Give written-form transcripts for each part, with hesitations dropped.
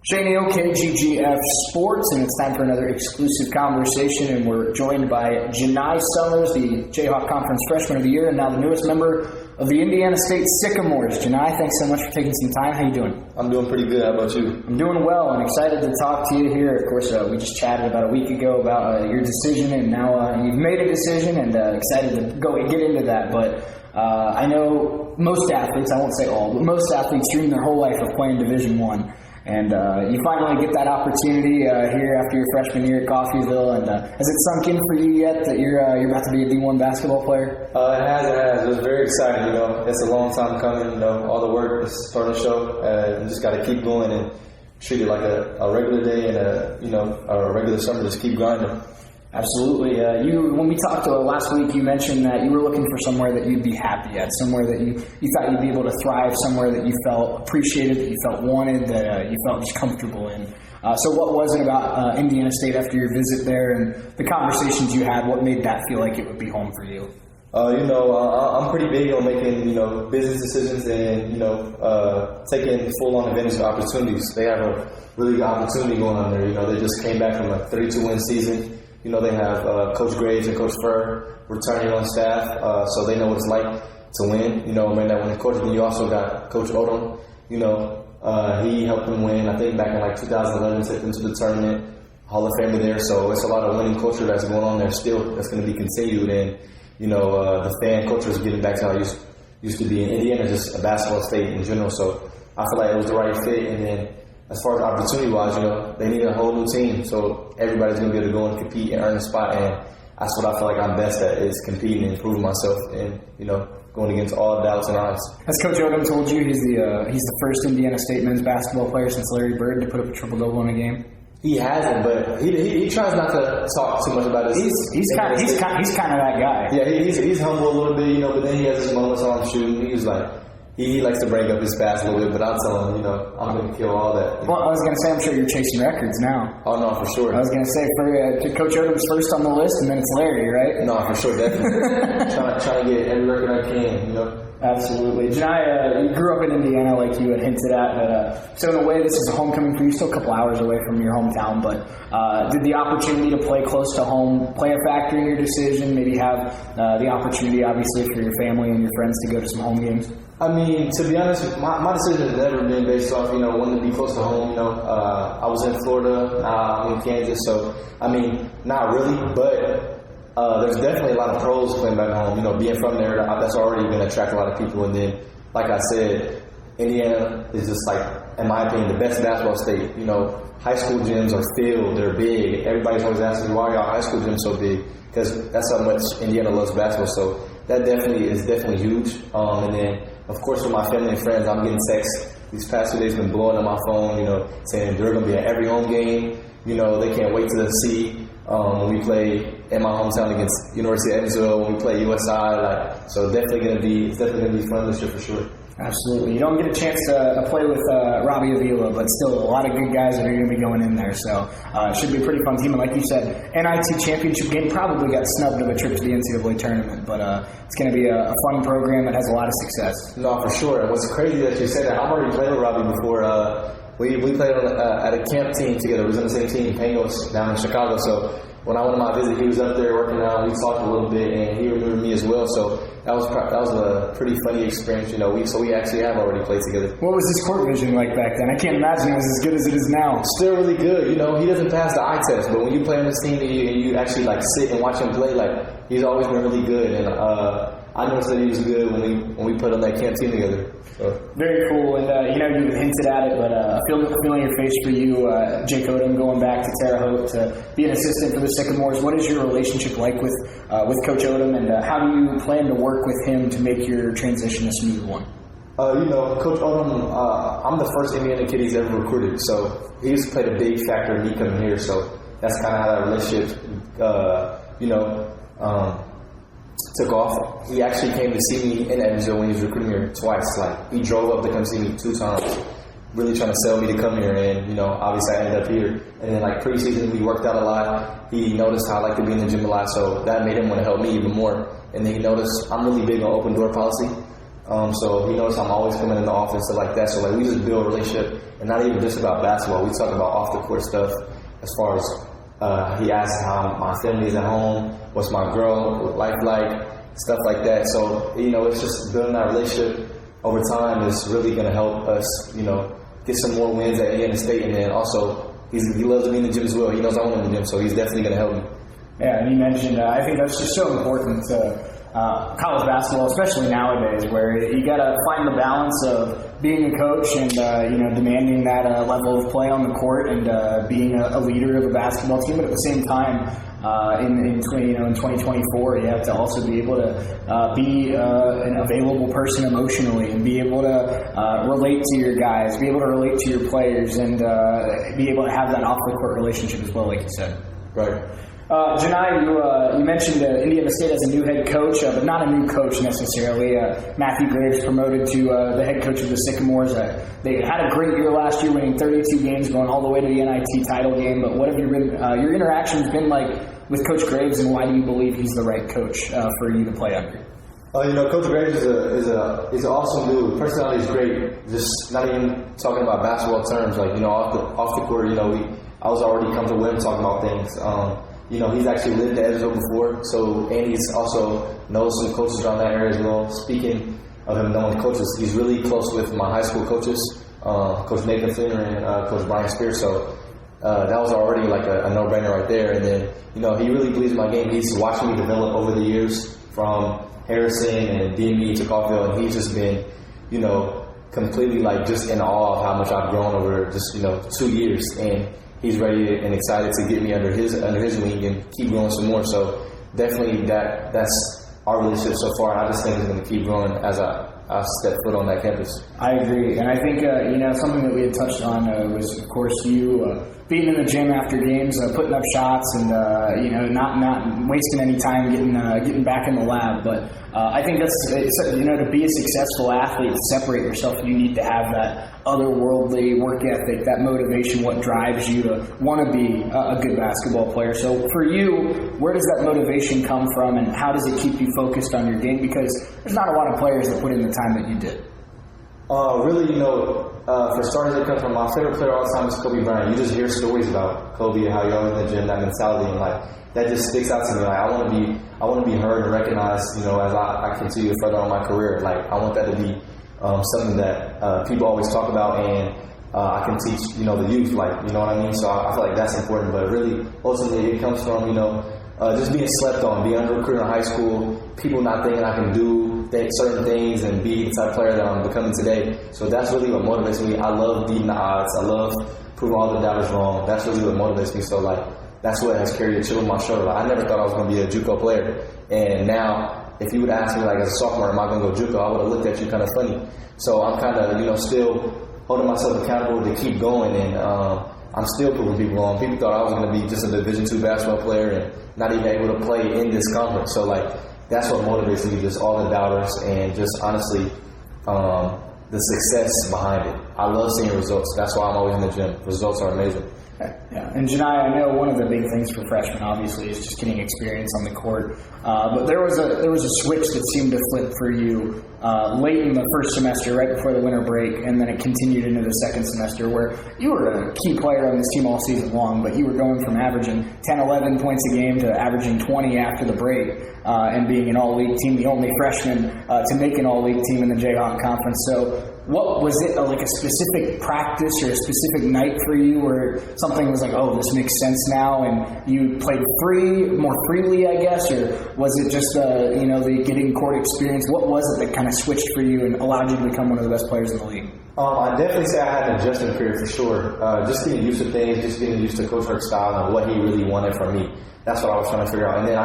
Shea Neal, KGGF Sports, and it's time for another exclusive conversation, and we're joined by Jahni Summers, the Jayhawk Conference Freshman of the Year, and now the newest member of the Indiana State Sycamores. Jahni, thanks so much for taking some time. How you doing? I'm doing pretty good. How about you? I'm doing well and excited to talk to you here. Of course, we just chatted about a week ago about your decision, and now you've made a decision, and excited to go and get into that. But I know most athletes, I won't say all, but most athletes dream their whole life of playing Division I. And you finally get that opportunity here after your freshman year at Coffeyville. And has it sunk in for you yet that you're about to be a D1 basketball player? It has. It was very exciting. It's a long time coming. All the work is starting to show. You just got to keep going and treat it like a regular day and a regular summer. Just keep grinding. Absolutely. When we talked last week, you mentioned that you were looking for somewhere that you'd be happy at, somewhere that you thought you'd be able to thrive, somewhere that you felt appreciated, that you felt wanted, that you felt just comfortable in. So what was it about Indiana State after your visit there and the conversations you had, what made that feel like it would be home for you? I'm pretty big on making, business decisions and, taking full-on advantage of opportunities. They have a really good opportunity going on there. They just came back from a 32-win season. They have Coach Graves and Coach Furr returning on staff, so they know what it's like to win. When that win coach. Then you also got Coach Odom. He helped them win. I think back in 2011, took them to the tournament, Hall of Famer there. So it's a lot of winning culture that's going on there still. That's going to be continued, and the fan culture is getting back to how it used to be in Indiana, just a basketball state in general. So I feel like it was the right fit, and then. As far as opportunity-wise, they need a whole new team, so everybody's going to be able to go and compete and earn a spot, and that's what I feel like I'm best at, is competing and improving myself and, going against all doubts and odds. As Coach Odom told you, he's the first Indiana State men's basketball player since Larry Bird to put up a triple-double in a game. He hasn't, but he tries not to talk too much about his. He's kind of that guy. Yeah, he's humble a little bit, but then he has his moments on shooting. He was like. He likes to break up his past a little bit, but I'll tell him, I'm going to kill all that. Well, I was going to say, I'm sure you're chasing records now. Oh, no, for sure. I was going to say, Coach Odom's first on the list, and then it's Larry, right? No, for sure, definitely. trying to get every record I can, Absolutely. Jahni, you grew up in Indiana, like you had hinted at, but so in a way, this is a homecoming for you, still a couple hours away from your hometown, but did the opportunity to play close to home play a factor in your decision, maybe have the opportunity, obviously, for your family and your friends to go to some home games? I mean, to be honest, my decision has never been based off, wanting to be close to home. I was in Florida, I'm in Kansas, so, I mean, not really, but there's definitely a lot of pros playing back home. Being from there, that's already going to attract a lot of people. And then, like I said, Indiana is just in my opinion, the best basketball state. High school gyms are filled, they're big. Everybody's always asking me, why are y'all high school gyms so big? Because that's how much Indiana loves basketball. So that is definitely huge. And then, of course, with my family and friends, I'm getting texts. These past 2 days been blowing on my phone, saying they're going to be at every home game. They can't wait to see when we play in my hometown against University of Evansville, when we play USI. So it's definitely going to be fun this year for sure. Absolutely. You don't get a chance to play with Robbie Avila, but still a lot of good guys that are going to be going in there. So it should be a pretty fun team. And like you said, NIT championship game probably got snubbed of a trip to the NCAA tournament, but it's going to be a fun program that has a lot of success. No, for sure. And what's crazy that you said that, I've already played with Robbie before. We played at a camp team together. We was on the same team, Pangos, down in Chicago. So when I went on my visit, he was up there working out. We talked a little bit, and he remembered me as well. So that was a pretty funny experience. We actually have already played together. What was his court vision like back then? I can't imagine it was as good as it is now. Still really good. He doesn't pass the eye test, but when you play on this team and you actually sit and watch him play, he's always been really good. And I noticed that he was good when we put on that camp team together. So. Very cool, and you hinted at it, but a feeling your face for you, Jake Odom, going back to Terre Haute to be an assistant for the Sycamores. What is your relationship like with Coach Odom, and how do you plan to work with him to make your transition a smooth one? Coach Odom, I'm the first Indiana kid he's ever recruited, so he's played a big factor in me coming here. So that's kind of how that relationship, took off. He actually came to see me in Evansville when he was recruiting me twice. He drove up to come see me 2 times, really trying to sell me to come here. And, obviously I ended up here. And then, preseason, we worked out a lot. He noticed how I like to be in the gym a lot, so that made him want to help me even more. And then he noticed I'm really big on open door policy. So he knows I'm always coming in the office, stuff like that. So like we just build a relationship, and not even just about basketball. We talk about off the court stuff as far as he asks how my family is at home, what's my girl life like, stuff like that. So it's just building that relationship over time is really going to help us, get some more wins at Indiana State, and then also he loves to be in the gym as well. He knows I want him in the gym, so he's definitely going to help me. Yeah, and you mentioned, I think that's just so important to college basketball, especially nowadays, where you got to find the balance of being a coach and demanding that level of play on the court and being a leader of a basketball team, but at the same time, in 2024, you have to also be able to be an available person emotionally and be able to relate to your guys, be able to relate to your players, and be able to have that off the court relationship as well, like you said. Right. Jahni, you mentioned Indiana State as a new head coach, but not a new coach necessarily. Matthew Graves promoted to the head coach of the Sycamores. They had a great year last year, winning 32 games, going all the way to the NIT title game. But what have your interactions been like with Coach Graves, and why do you believe he's the right coach for you to play under? Coach Graves is an awesome dude. Personality is great. Just not even talking about basketball terms, like off the court. I was already comfortable with him talking about things. He's actually lived at Edgewood before, and he's also knows some coaches around that area as well. Speaking of him knowing coaches, he's really close with my high school coaches, Coach Nathan Finner and Coach Brian Spears. So that was already like a no-brainer right there. And then, he really believes in my game. He's watching me develop over the years from Harrison and DME to Coffeyville, and he's just been, completely like just in awe of how much I've grown over just, 2 years. And he's ready and excited to get me under his wing and keep growing some more. So definitely that's our relationship so far. I just think it's going to keep growing as I step foot on that campus. I agree, and I think something that we had touched on was, of course, you being in the gym after games, putting up shots, and not wasting any time getting back in the lab. But I think that's to be a successful athlete, to separate yourself, you need to have that otherworldly work ethic, that motivation, what drives you to want to be a good basketball player. So for you, where does that motivation come from, and how does it keep you focused on your game? Because there's not a lot of players that put in the time that you did. Really, for starters, it comes from my favorite player all the time is Kobe Bryant. You just hear stories about Kobe and how you're always in the gym, that mentality, and that just sticks out to me. I want to be heard and recognized, as I continue further on my career. I want that to be something that people always talk about, and I can teach, the youth, you know what I mean? So I feel like that's important, but really, ultimately, it comes from, just being slept on, being under recruited in high school, people not thinking I can do certain things and be the type of player that I'm becoming today. So that's really what motivates me. I love beating the odds. I love proving all the doubters wrong. That's really what motivates me. So, that's what has carried a chip on my shoulder. I never thought I was going to be a JUCO player. And now, if you would ask me, as a sophomore, am I going to go JUCO, I would have looked at you kind of funny. So I'm kind of, still holding myself accountable to keep going. And I'm still proving people wrong. People thought I was going to be just a Division II basketball player and not even able to play in this conference. So, that's what motivates me, just all the doubters and just honestly the success behind it. I love seeing results. That's why I'm always in the gym. Results are amazing. Yeah, and Jahni, I know one of the big things for freshmen, obviously, is just getting experience on the court. But there was a switch that seemed to flip for you late in the first semester, right before the winter break, and then it continued into the second semester, where you were a key player on this team all season long, but you were going from averaging 10, 11 points a game to averaging 20 after the break, and being an all-league team, the only freshman to make an all-league team in the Jayhawk Conference. So what was it, like a specific practice or a specific night for you where something was like, oh, this makes sense now, and you played more freely, I guess, or was it just the getting court experience? What was it that kind of switched for you and allowed you to become one of the best players in the league? I definitely say I had an adjustment period for sure. Just getting used to things, just getting used to Coach Herc's style and what he really wanted from me. That's what I was trying to figure out. And then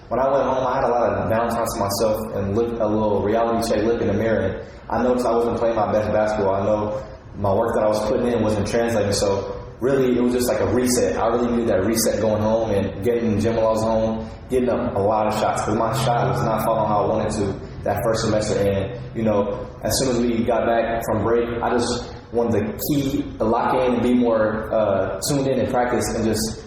when I went home, I had a lot of downtime to myself and looked a little reality check, look in the mirror. And I noticed I wasn't playing my best basketball. I know my work that I was putting in wasn't translating. So really, it was just like a reset. I really needed that reset going home and getting in the gym while I was home, getting up a lot of shots because my shot was not falling how I wanted to that first semester. And, as soon as we got back from break, I just wanted to lock in and be more tuned in practice and just,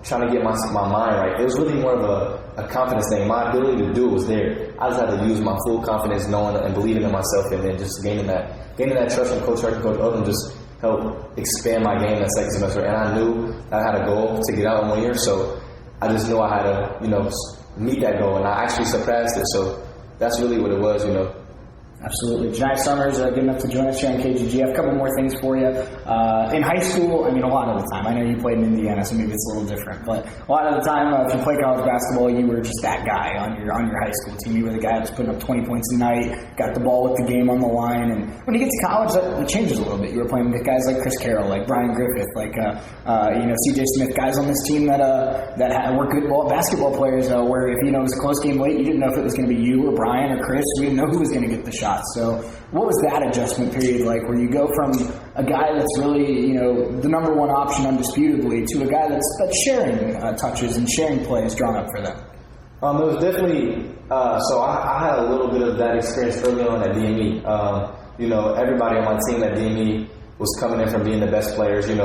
trying to get my mind right. It was really more of a confidence thing. My ability to do it was there. I just had to use my full confidence, knowing and believing in myself, and then just gaining that trust from Coach Hart and Coach Odom just helped expand my game that second semester. And I knew I had a goal to get out in 1 year, so I just knew I had to, meet that goal, and I actually surpassed it. So that's really what it was, Absolutely. Jahni Summers, good enough to join us here on KGGF. A couple more things for you. In high school, a lot of the time, I know you played in Indiana, so maybe it's a little different, but a lot of the time, if you play college basketball, you were just that guy on your high school team. You were the guy that was putting up 20 points a night, got the ball with the game on the line, and when you get to college, that changes a little bit. You were playing with guys like Chris Carroll, like Brian Griffith, like CJ Smith, guys on this team that were good basketball players, where if it was a close game late, you didn't know if it was going to be you or Brian or Chris. We didn't know who was going to get the shot. So what was that adjustment period like, where you go from a guy that's really, the number one option undisputably, to a guy that's sharing touches and sharing plays drawn up for them? It was definitely, so I had a little bit of that experience early on at DME. Everybody on my team at DME was coming in from being the best players. A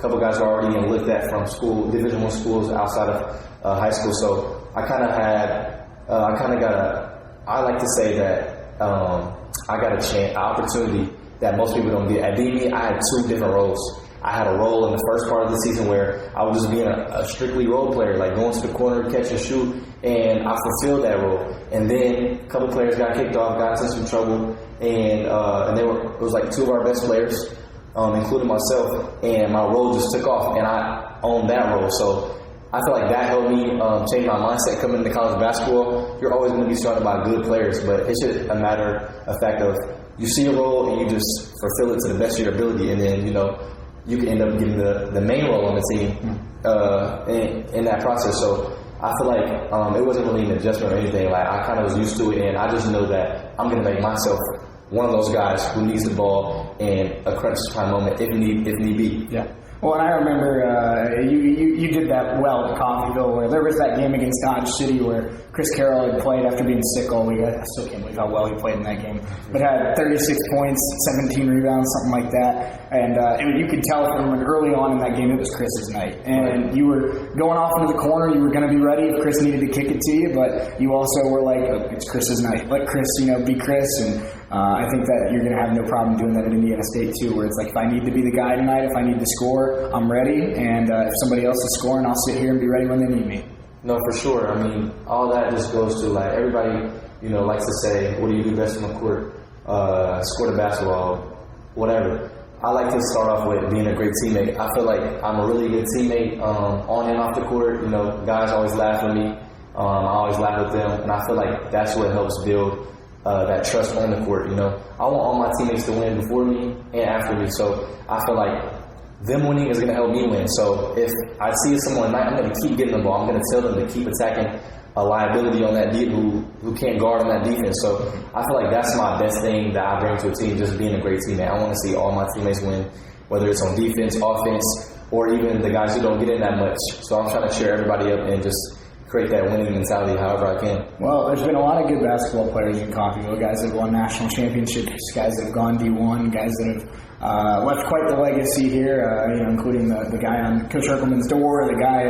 couple guys were already looked at from Division I schools outside of high school. So I like to say that I got an opportunity that most people don't get. At DME, I had two different roles. I had a role in the first part of the season where I was just being a strictly role player, like going to the corner, catch and shoot, and I fulfilled that role. And then a couple players got kicked off, got into some trouble, and it was like two of our best players, including myself, and my role just took off, and I owned that role. So I feel like that helped me change my mindset coming into college basketball. You're always going to be surrounded by good players, but it's just a matter of fact of you see a role and you just fulfill it to the best of your ability, and then you can end up getting the main role on the team in that process. So I feel like it wasn't really an adjustment or anything. Like, I kind of was used to it, and I just know that I'm going to make myself one of those guys who needs the ball in a crunch time moment if need be. Yeah. Well, and I remember you did that well at Coffeyville, where there was that game against Dodge City where Chris Carroll had played after being sick all week. I still can't believe how well he played in that game. But had 36 points, 17 rebounds, something like that. And you could tell from early on in that game it was Chris's night. And you were going off into the corner. You were going to be ready if Chris needed to kick it to you. But you also were like, oh, it's Chris's night. Let Chris, be Chris. And I think that you're going to have no problem doing that at Indiana State too, where it's like, if I need to be the guy tonight, if I need to score, I'm ready. And if somebody else is scoring, I'll sit here and be ready when they need me. No, for sure. All that just goes to, like, everybody, likes to say, what do you do best on the court? Score the basketball, whatever. I like to start off with being a great teammate. I feel like I'm a really good teammate on and off the court. Guys always laugh at me. I always laugh at them. And I feel like that's what helps build that trust on the court. I want all my teammates to win before me and after me. So I feel like them winning is going to help me win. So if I see someone tonight, I'm going to keep getting the ball. I'm going to tell them to keep attacking a liability on that who can't guard on that defense. So I feel like that's my best thing that I bring to a team, just being a great teammate. I want to see all my teammates win, whether it's on defense, offense, or even the guys who don't get in that much. So I'm trying to cheer everybody up and just create that winning mentality however I can. Well, there's been a lot of good basketball players in Coffeyville, guys that have won national championships, guys that have gone D1, guys that have left quite the legacy here, including the guy on Coach Erkelman's door, the guy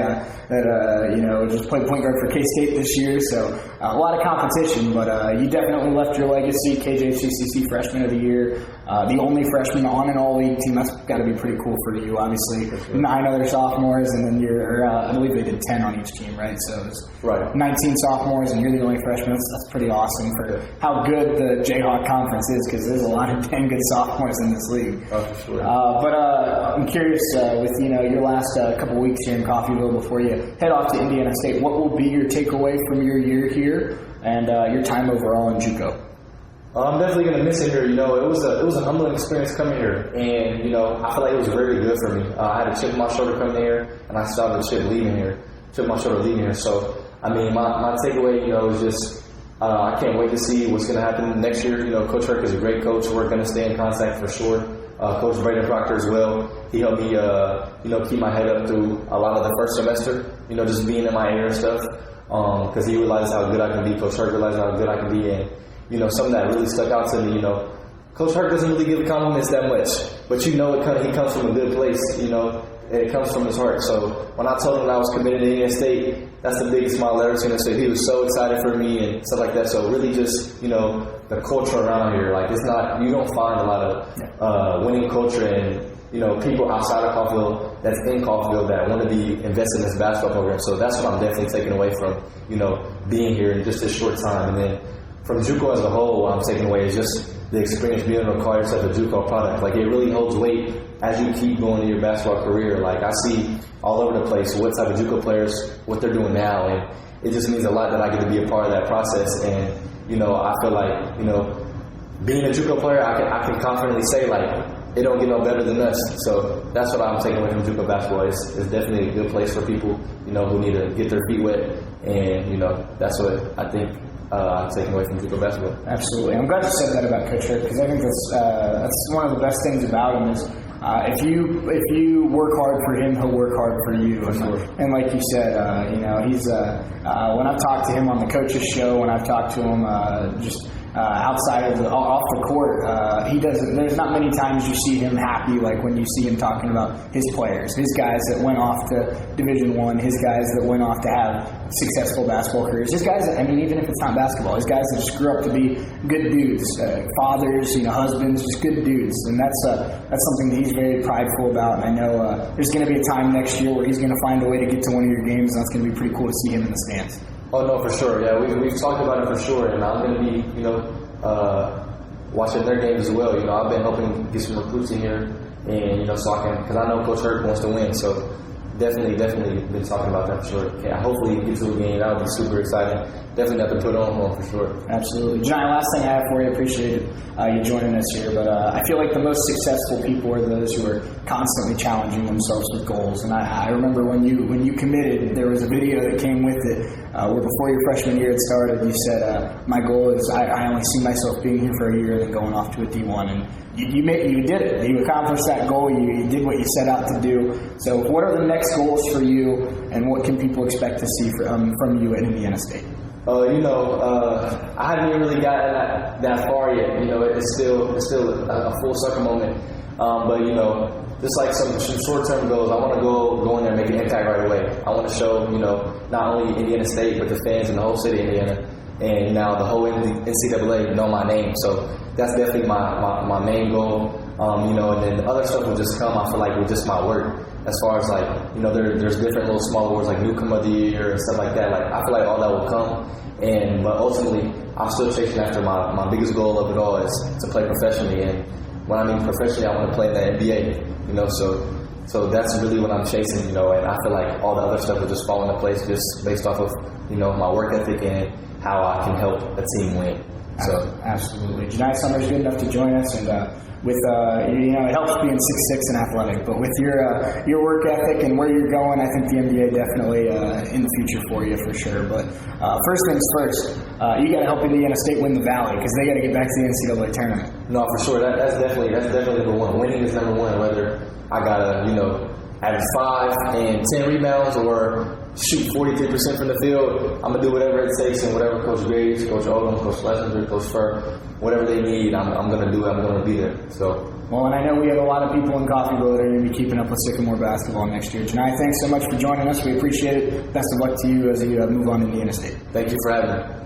that just played point guard for K-State this year. So a lot of competition, but you definitely left your legacy. KJCCC Freshman of the Year, the only freshman on an all-league team. That's got to be pretty cool for you, obviously. Sure. 9 other sophomores, and then I believe they did 10 on each team, right? So it's right. 19 sophomores, and you're the only freshman. That's pretty awesome for how good the Jayhawk Conference is, because there's a lot of dang good sophomores in this league. Oh, for sure. But I'm curious, with your last couple weeks here in Coffeyville before you head off to Indiana State, what will be your takeaway from your year here and your time overall in JUCO? I'm definitely going to miss it here. It was a humbling experience coming here, and I feel like it was very good for me. I had a chip on my shoulder coming here, and I still have a chip on my shoulder leaving here. So my takeaway, is just I can't wait to see what's going to happen next year. Coach Herc is a great coach. We're going to stay in contact for sure. Coach Braden Proctor as well. He helped me, keep my head up through a lot of the first semester. Just being in my area and stuff, because he realized how good I can be. Coach Herc realized how good I can be, and something that really stuck out to me. Coach Herc doesn't really give compliments that much, but you know he comes from a good place, you know, and it comes from his heart. So when I told him that I was committed to Indiana State, that's the biggest smile I've ever seen him say. He was so excited for me and stuff like that. So really just, you know, the culture around here, like it's not, you don't find a lot of winning culture and, you know, people outside of Coffeyville that's in Coffeyville that want to be invested in this basketball program. So that's what I'm definitely taking away from, you know, being here in just this short time. And then from JUCO as a whole, what I'm taking away is just the experience being able to call yourself a JUCO product. Like it really holds weight as you keep going in your basketball career. Like I see all over the place what type of JUCO players, what they're doing now, and it just means a lot that I get to be a part of that process. And you know, I feel like, you know, being a JUCO player, I can confidently say like it don't get no better than us. So that's what I'm taking away from JUCO basketball. It's definitely a good place for people, you know, who need to get their feet wet, and you know, that's what I think I'm taking away from JUCO basketball. Absolutely. I'm glad you said that about Coach Herc, because I think that's one of the best things about him is if you work hard for him, he'll work hard for you. And like you said, you know, he's when I've talked to him on the coaches show, when I've talked to him just outside of off the court, he doesn't. There's not many times you see him happy like when you see him talking about his players, his guys that went off to Division I, his guys that went off to have successful basketball careers, his guys. I mean, even if it's not basketball, his guys that just grew up to be good dudes, fathers, you know, husbands, just good dudes, and that's something that he's very prideful about. And I know there's going to be a time next year where he's going to find a way to get to one of your games, and that's going to be pretty cool to see him in the stands. Oh no, for sure. Yeah, we've talked about it for sure, and I'm going to be, you know, watching their games as well. You know, I've been helping get some recruits in here, and you know, so I can, because I know Coach Herc wants to win, so definitely been talking about that for sure. Yeah, hopefully get to a game. That would be super exciting. Definitely have to put on one for sure. Absolutely. Jahni, last thing I have for you, appreciate you joining us here, but I feel like the most successful people are those who are constantly challenging themselves with goals. And I remember when you committed, there was a video that came with it where before your freshman year had started, you said, my goal is I only see myself being here for a year and then going off to a D1. And you did it. You accomplished that goal. You did what you set out to do. So what are the next goals for you, and what can people expect to see from you at Indiana State? You know, I haven't even really gotten that far yet. You know, it's still a full circle moment. But you know, just like some short-term goals, I want to go in there and make an impact right away. I want to show, you know, not only Indiana State but the fans in the whole city of Indiana, and now the whole NCAA know my name. So that's definitely my main goal. You know, and then the other stuff will just come, I feel like, with just my work. As far as like, you know, there's different little small awards like Newcomer of the Year and stuff like that. Like I feel like all that will come, but ultimately I'm still chasing after my biggest goal of it all is to play professionally. And when I mean professionally, I want to play in the NBA. You know, so that's really what I'm chasing. You know, and I feel like all the other stuff will just fall into place just based off of, you know, my work ethic and how I can help a team win. So absolutely, Jahni Summers good enough to join us, and with you know, it helps being 6'6" and athletic, but with your work ethic and where you're going, I think the NBA definitely in the future for you for sure. But first things first, you got to help Indiana State win the Valley, because they got to get back to the NCAA tournament. No, for sure, that's definitely number one. Winning is number one. Whether I gotta, you know, average 5 and 10 rebounds or shoot 43% from the field, I'm gonna do whatever it takes, and whatever Coach Graves, Coach Odom, Coach Schlesinger, Coach Fur, whatever they need, I'm gonna do it. I'm gonna be there. So. Well, and I know we have a lot of people in Coffeyville that are going to be keeping up with Sycamore basketball next year. Jahni, thanks so much for joining us. We appreciate it. Best of luck to you as you move on to Indiana State. Thank you for having me.